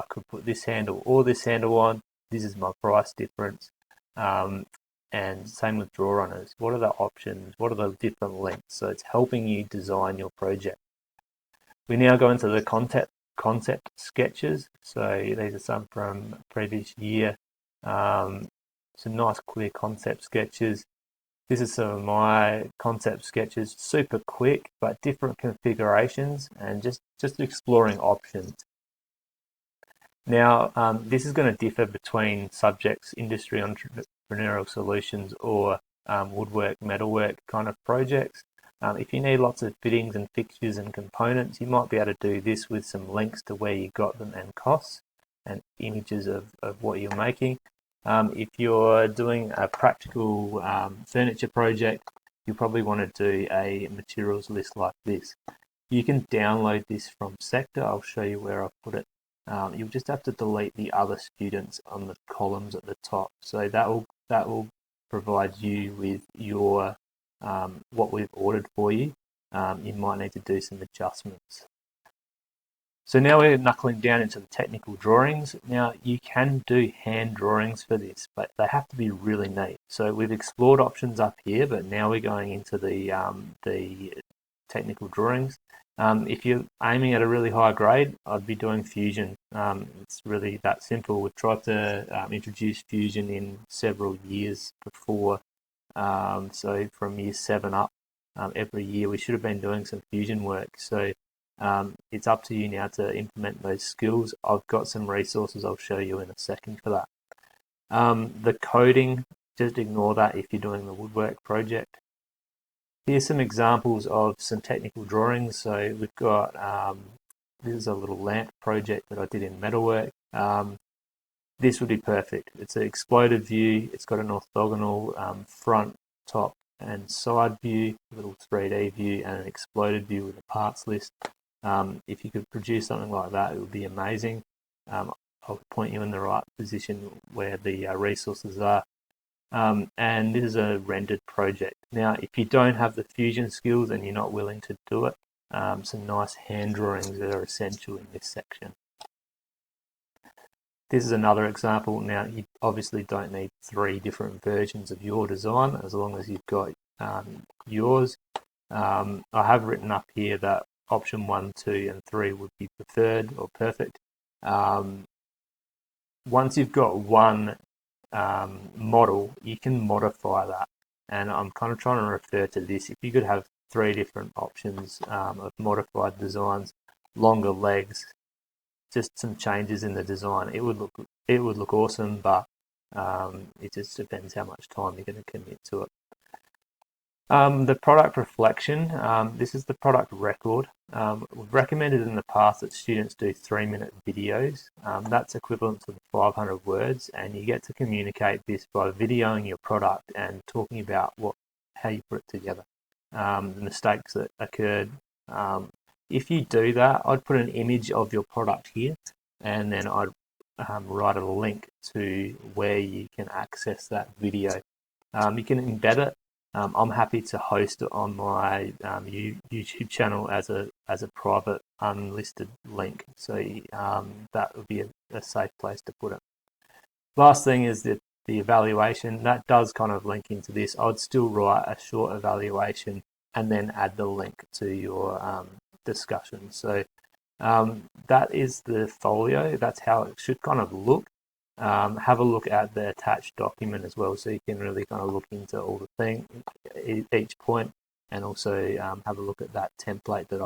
I could put this handle or this handle on. This is my price difference. And same with draw runners. What are the options? What are the different lengths? So it's helping you design your project. We now go into the concept sketches. So these are some from previous year. Some nice clear concept sketches. This is some of my concept sketches, super quick, but different configurations and just exploring options. Now, this is going to differ between subjects, industry entrepreneurial solutions, or woodwork, metalwork kind of projects. If you need lots of fittings and fixtures and components, you might be able to do this with some links to where you got them and costs and images of what you're making. If you're doing a practical furniture project, you probably want to do a materials list like this. You can download this from Sector. I'll show you where I put it. You'll just have to delete the other students on the columns at the top. So that will provide you with your what we've ordered for you. You might need to do some adjustments. So now we're knuckling down into the technical drawings. Now you can do hand drawings for this, but they have to be really neat. So we've explored options up here, but now we're going into the technical drawings. If you're aiming at a really high grade, I'd be doing Fusion. It's really that simple. We've tried to introduce Fusion in several years before. So from year 7 up, every year we should have been doing some Fusion work. So it's up to you now to implement those skills. I've got some resources I'll show you in a second for that. The coding, just ignore that if you're doing the woodwork project. Here's some examples of some technical drawings. So we've got, this is a little lamp project that I did in metalwork. This would be perfect. It's an exploded view. It's got an orthogonal front, top and side view, a little 3D view and an exploded view with a parts list. If you could produce something like that, it would be amazing. I'll point you in the right position where the resources are. And this is a rendered project. Now, if you don't have the Fusion skills and you're not willing to do it, some nice hand drawings that are essential in this section. This is another example. Now, you obviously don't need 3 different versions of your design as long as you've got yours. I have written up here that option 1, 2, and 3 would be preferred or perfect. Once you've got one model, you can modify that. And I'm kind of trying to refer to this. If you could have 3 different options of modified designs, longer legs, just some changes in the design, it would look awesome, but it just depends how much time you're going to commit to it. The product reflection, this is the product record. We've recommended in the past that students do 3-minute videos. That's equivalent to the 500 words, and you get to communicate this by videoing your product and talking about how you put it together, the mistakes that occurred. If you do that, I'd put an image of your product here, and then I'd write a link to where you can access that video. You can embed it. I'm happy to host it on my YouTube channel as a private unlisted link, so that would be a safe place to put it. Last thing is the evaluation. That does kind of link into this. I'd still write a short evaluation and then add the link to your discussion. So that is the folio. That's how it should kind of look. Have a look at the attached document as well, so you can really kind of look into all the things, each point, and also have a look at that template that